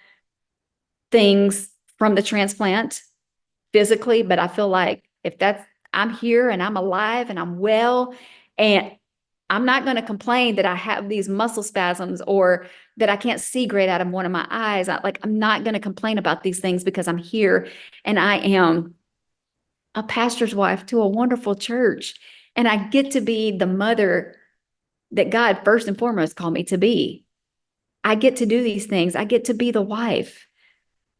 things from the transplant physically, but I feel like if that's, I'm here and I'm alive and I'm well, and I'm not going to complain that I have these muscle spasms or that I can't see great out of one of my eyes. I'm not going to complain about these things because I'm here and I am a pastor's wife to a wonderful church. And I get to be the mother that God first and foremost called me to be. I get to do these things. I get to be the wife.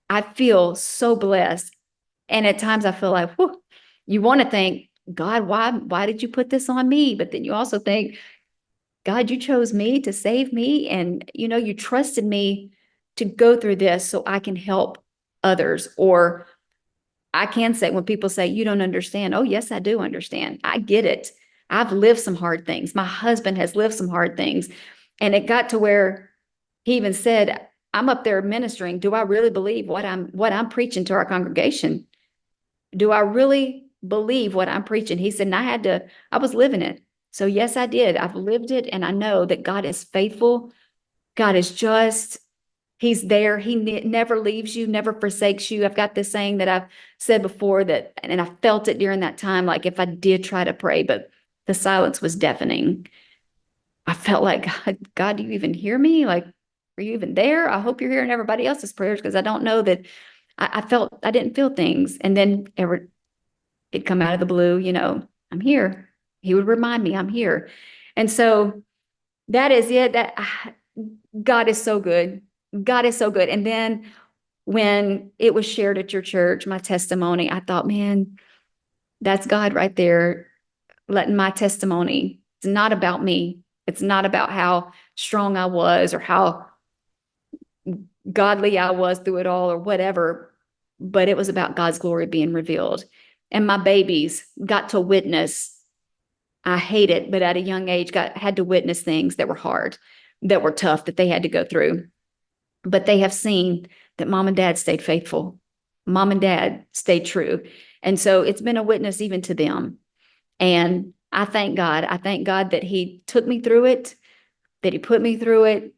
I feel so blessed. And at times I feel like, whew, you want to think, God, why did you put this on me? But then you also think, God, you chose me to save me. And, you trusted me to go through this so I can help others. Or I can say, when people say, you don't understand. Oh, yes, I do understand. I get it. I've lived some hard things. My husband has lived some hard things. And it got to where he even said, I'm up there ministering. Do I really believe what I'm preaching to our congregation? Do I really believe what I'm preaching? He said, and I was living it. So yes, I did. I've lived it. And I know that God is faithful. God is just. He's there. He never leaves you, never forsakes you. I've got this saying that I've said before that, and I felt it during that time, like if I did try to pray, but the silence was deafening. I felt like, God, do you even hear me? Like, are you even there? I hope you're hearing everybody else's prayers because I don't know that I didn't feel things. And then it'd come out of the blue, I'm here. He would remind me I'm here. And so that is it. God is so good. God is so good. And then when it was shared at your church, my testimony, I thought, man, that's God right there, letting my testimony. It's not about me. It's not about how strong I was or how godly I was through it all or whatever, but it was about God's glory being revealed. And my babies got to witness. I hate it, but at a young age, had to witness things that were hard, that were tough, that they had to go through. But they have seen that mom and dad stayed faithful. Mom and dad stayed true. And so it's been a witness even to them. And I thank God. I thank God that he took me through it, that he put me through it,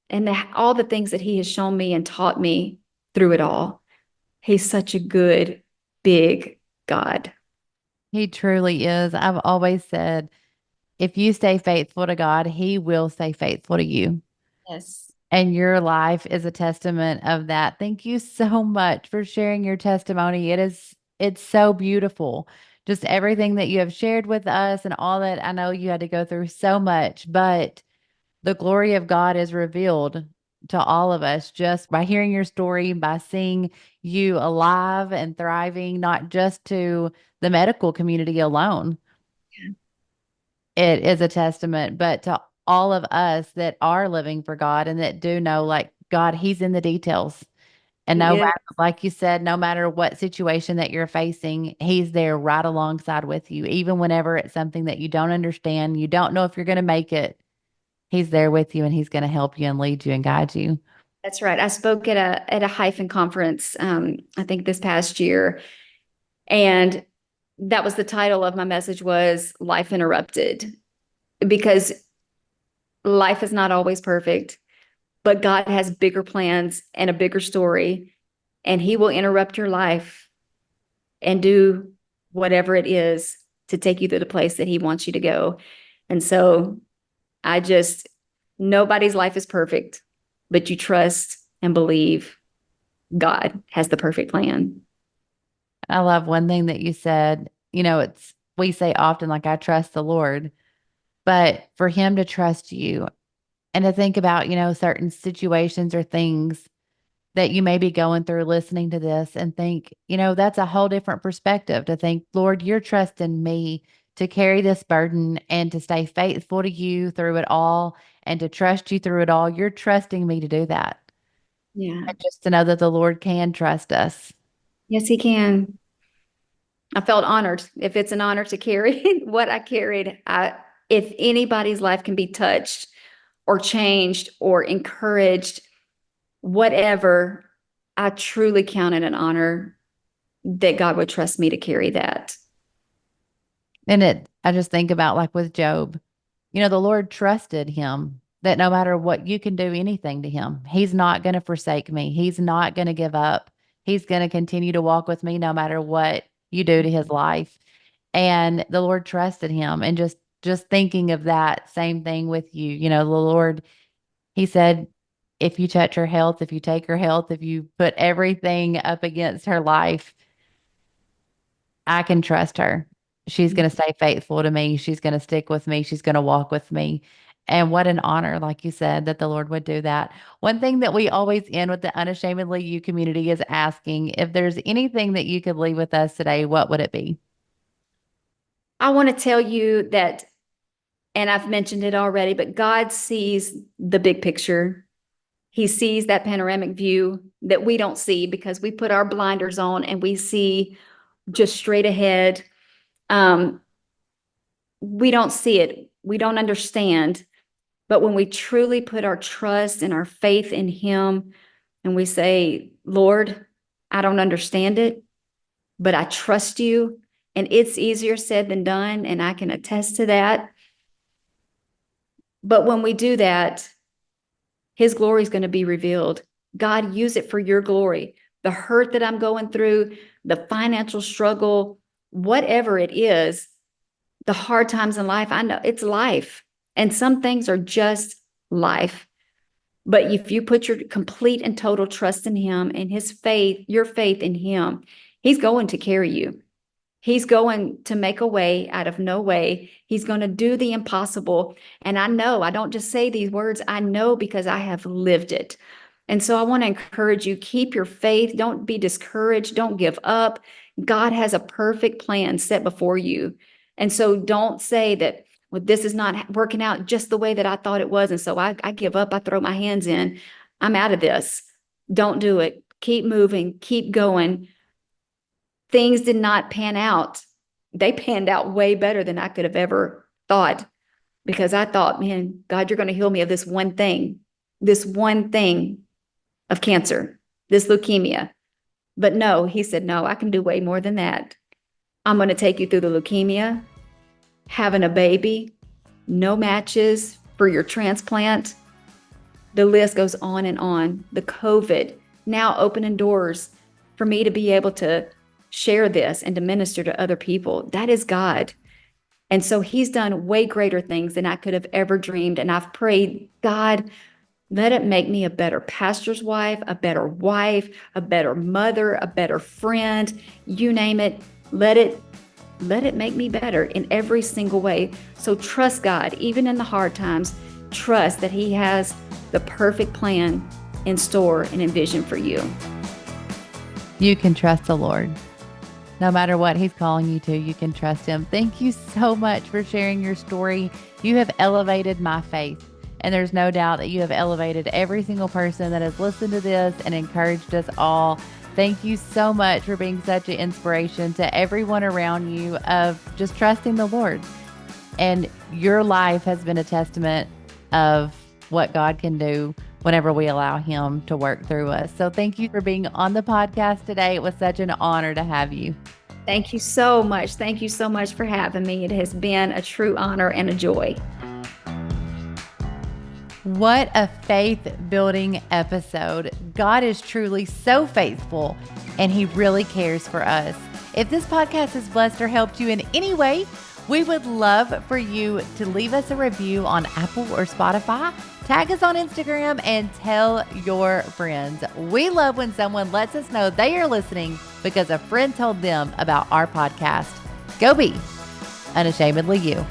and all the things that he has shown me and taught me through it all. He's such a good, big God. He truly is. I've always said, if you stay faithful to God, he will stay faithful to you. Yes. And your life is a testament of that. Thank you so much for sharing your testimony. It's so beautiful. Just everything that you have shared with us and all that. I know you had to go through so much, but the glory of God is revealed to all of us just by hearing your story, by seeing you alive and thriving, not just to the medical community alone. It is a testament, but to all of us that are living for God and that do know, like, God, he's in the details. And He no is. matter, like you said, no matter what situation that you're facing, he's there right alongside with you. Even whenever it's something that you don't understand, you don't know if you're going to make it, he's there with you and he's going to help you and lead you and guide you. That's right. I spoke at a hyphen conference, I think this past year, and that was the title of my message was Life Interrupted, because life is not always perfect, but God has bigger plans and a bigger story, and he will interrupt your life and do whatever it is to take you to the place that he wants you to go. And so nobody's life is perfect, but you trust and believe God has the perfect plan. I love one thing that you said. We say often, like, I trust the Lord, but for him to trust you and to think about, certain situations or things that you may be going through listening to this and think, that's a whole different perspective to think, Lord, you're trusting me to carry this burden and to stay faithful to you through it all and to trust you through it all. You're trusting me to do that. Yeah. And just to know that the Lord can trust us. Yes, he can. I felt honored. If it's an honor to carry what I carried, if anybody's life can be touched or changed or encouraged, whatever, I truly count it an honor that God would trust me to carry that. I just think about, like, with Job, the Lord trusted him that no matter what, you can do anything to him. He's not going to forsake me. He's not going to give up. He's going to continue to walk with me no matter what you do to his life. And the Lord trusted him. And just thinking of that same thing with you, the Lord, he said, if you touch her health, if you take her health, if you put everything up against her life, I can trust her. She's going to stay faithful to me. She's going to stick with me. She's going to walk with me. And what an honor, like you said, that the Lord would do that. One thing that we always end with the Unashamedly You community is asking if there's anything that you could leave with us today, what would it be? I want to tell you that, and I've mentioned it already, but God sees the big picture. He sees that panoramic view that we don't see because we put our blinders on and we see just straight ahead. We don't see it. We don't understand. But when we truly put our trust and our faith in him and we say, Lord, I don't understand it, but I trust you. And it's easier said than done. And I can attest to that. But when we do that, his glory is going to be revealed. God, use it for your glory. The hurt that I'm going through, the financial struggle, whatever it is, the hard times in life, I know it's life. And some things are just life. But if you put your complete and total trust in him and his faith, your faith in him, he's going to carry you. He's going to make a way out of no way. He's going to do the impossible. And I know, I don't just say these words, I know because I have lived it. And so I want to encourage you, keep your faith. Don't be discouraged. Don't give up. God has a perfect plan set before you. And so don't say that, well, this is not working out just the way that I thought it was. And so I give up. I throw my hands in. I'm out of this. Don't do it. Keep moving. Keep going. Things did not pan out. They panned out way better than I could have ever thought because I thought, man, God, you're going to heal me of this one thing of cancer, this leukemia. But no, he said, no, I can do way more than that. I'm going to take you through the leukemia, having a baby, no matches for your transplant. The list goes on and on. The COVID, now opening doors for me to be able to share this and to minister to other people. That is God. And so he's done way greater things than I could have ever dreamed. And I've prayed, God, let it make me a better pastor's wife, a better mother, a better friend, you name it. Let it make me better in every single way. So trust God, even in the hard times, trust that he has the perfect plan in store and in vision for you. You can trust the Lord. No matter what he's calling you to, you can trust him. Thank you so much for sharing your story. You have elevated my faith. And there's no doubt that you have elevated every single person that has listened to this and encouraged us all. Thank you so much for being such an inspiration to everyone around you of just trusting the Lord. And your life has been a testament of what God can do whenever we allow him to work through us. So thank you for being on the podcast today. It was such an honor to have you. Thank you so much. Thank you so much for having me. It has been a true honor and a joy. What a faith-building episode. God is truly so faithful, and he really cares for us. If this podcast has blessed or helped you in any way, we would love for you to leave us a review on Apple or Spotify, tag us on Instagram, and tell your friends. We love when someone lets us know they are listening because a friend told them about our podcast. Go be unashamedly you.